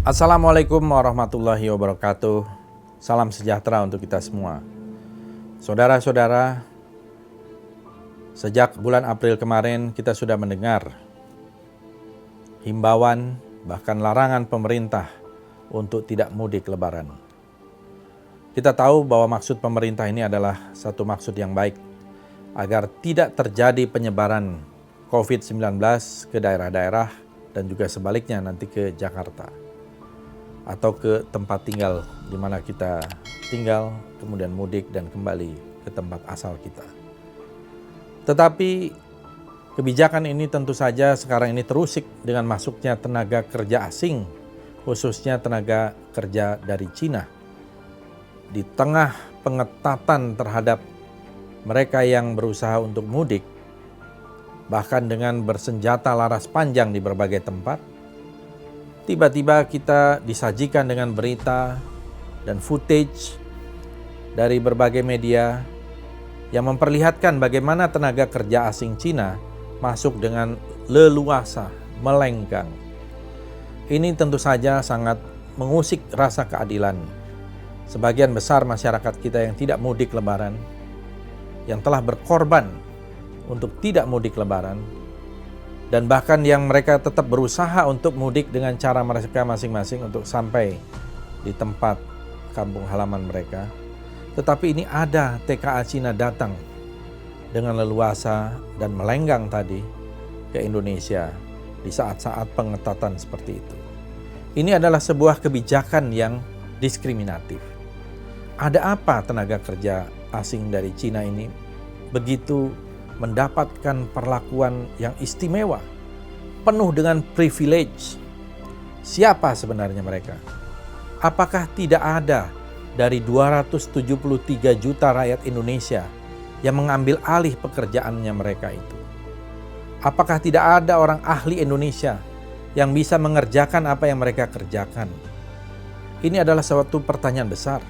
Assalamualaikum warahmatullahi wabarakatuh. Salam sejahtera untuk kita semua. Saudara-saudara, sejak bulan April kemarin kita sudah mendengar himbauan bahkan larangan pemerintah untuk tidak mudik lebaran. Kita tahu bahwa maksud pemerintah ini adalah satu maksud yang baik, agar tidak terjadi penyebaran COVID-19 ke daerah-daerah dan juga sebaliknya nanti ke Jakarta atau ke tempat tinggal di mana kita tinggal, kemudian mudik dan kembali ke tempat asal kita. Tetapi kebijakan ini tentu saja sekarang ini terusik dengan masuknya tenaga kerja asing, khususnya tenaga kerja dari Cina. Di tengah pengetatan terhadap mereka yang berusaha untuk mudik, bahkan dengan bersenjata laras panjang di berbagai tempat, tiba-tiba kita disajikan dengan berita dan footage dari berbagai media yang memperlihatkan bagaimana tenaga kerja asing Cina masuk dengan leluasa, melenggang. Ini tentu saja sangat mengusik rasa keadilan. Sebagian besar masyarakat kita yang tidak mudik lebaran, yang telah berkorban untuk tidak mudik lebaran, dan bahkan yang mereka tetap berusaha untuk mudik dengan cara mereka masing-masing untuk sampai di tempat kampung halaman mereka. Tetapi ini ada TKA Cina datang dengan leluasa dan melenggang tadi ke Indonesia di saat-saat pengetatan seperti itu. Ini adalah sebuah kebijakan yang diskriminatif. Ada apa tenaga kerja asing dari Cina ini begitu mendapatkan perlakuan yang istimewa, penuh dengan privilege? Siapa sebenarnya mereka? Apakah tidak ada dari 273 juta rakyat Indonesia yang mengambil alih pekerjaannya mereka itu? Apakah tidak ada orang ahli Indonesia yang bisa mengerjakan apa yang mereka kerjakan? Ini adalah suatu pertanyaan besar,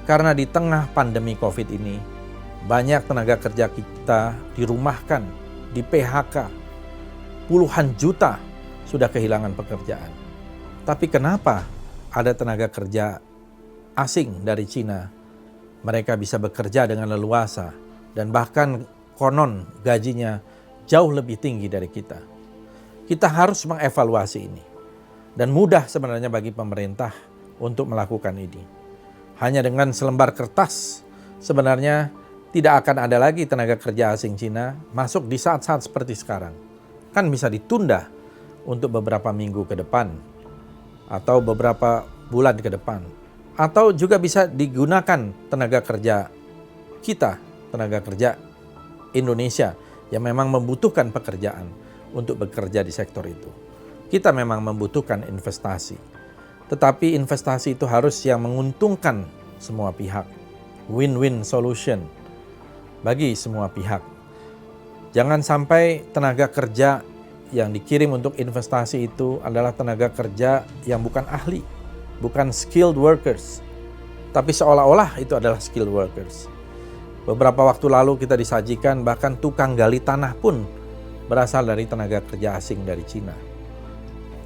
karena di tengah pandemi COVID ini, banyak tenaga kerja kita dirumahkan, di PHK, puluhan juta sudah kehilangan pekerjaan. Tapi kenapa ada tenaga kerja asing dari Cina, mereka bisa bekerja dengan leluasa dan bahkan konon gajinya jauh lebih tinggi dari kita? Kita harus mengevaluasi ini, dan mudah sebenarnya bagi pemerintah untuk melakukan ini. Hanya dengan selembar kertas sebenarnya tidak akan ada lagi tenaga kerja asing Cina masuk di saat-saat seperti sekarang. Kan bisa ditunda untuk beberapa minggu ke depan atau beberapa bulan ke depan. Atau juga bisa digunakan tenaga kerja kita, tenaga kerja Indonesia yang memang membutuhkan pekerjaan untuk bekerja di sektor itu. Kita memang membutuhkan investasi. Tetapi investasi itu harus yang menguntungkan semua pihak. Win-win solution bagi semua pihak. Jangan sampai tenaga kerja yang dikirim untuk investasi itu adalah tenaga kerja yang bukan ahli, bukan skilled workers, tapi seolah-olah itu adalah skilled workers. Beberapa waktu lalu kita disajikan bahkan tukang gali tanah pun berasal dari tenaga kerja asing dari Cina.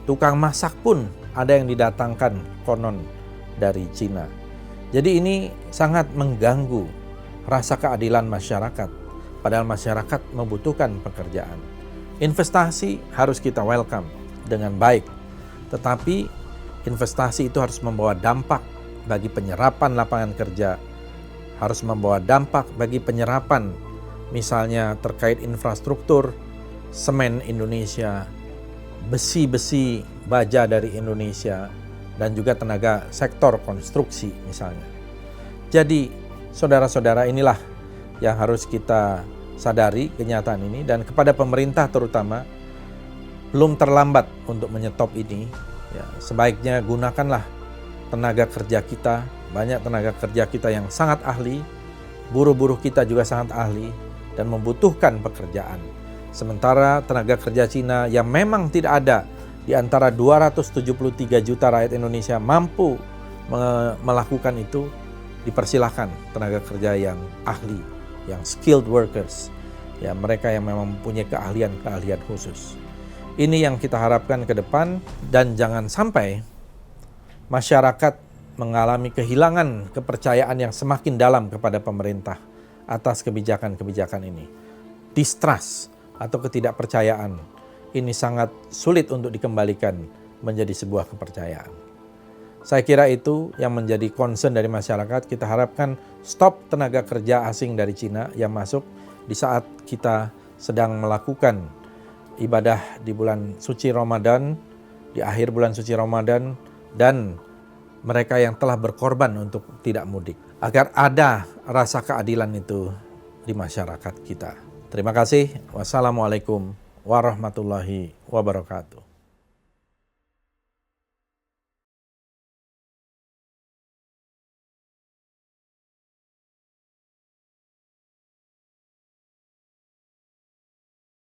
Tukang masak pun ada yang didatangkan konon dari Cina. Jadi ini sangat mengganggu rasa keadilan masyarakat, padahal masyarakat membutuhkan pekerjaan. Investasi harus kita welcome dengan baik, tetapi investasi itu harus membawa dampak bagi penyerapan lapangan kerja, harus membawa dampak bagi penyerapan misalnya terkait infrastruktur, semen Indonesia, besi-besi baja dari Indonesia, dan juga tenaga sektor konstruksi misalnya. Jadi saudara-saudara, inilah yang harus kita sadari kenyataan ini, dan kepada pemerintah terutama, belum terlambat untuk menyetop ini. Ya, sebaiknya gunakanlah tenaga kerja kita, banyak tenaga kerja kita yang sangat ahli, buruh-buruh kita juga sangat ahli dan membutuhkan pekerjaan. Sementara tenaga kerja Cina yang memang tidak ada di antara 273 juta rakyat Indonesia mampu melakukan itu, dipersilahkan tenaga kerja yang ahli, yang skilled workers, ya mereka yang memang mempunyai keahlian khusus. Ini yang kita harapkan ke depan, dan jangan sampai masyarakat mengalami kehilangan kepercayaan yang semakin dalam kepada pemerintah atas kebijakan-kebijakan ini. Distrust atau ketidakpercayaan ini sangat sulit untuk dikembalikan menjadi sebuah kepercayaan. Saya kira itu yang menjadi concern dari masyarakat. Kita harapkan stop tenaga kerja asing dari Cina yang masuk di saat kita sedang melakukan ibadah di bulan suci Ramadan, di akhir bulan suci Ramadan, dan mereka yang telah berkorban untuk tidak mudik. Agar ada rasa keadilan itu di masyarakat kita. Terima kasih. Wassalamualaikum warahmatullahi wabarakatuh.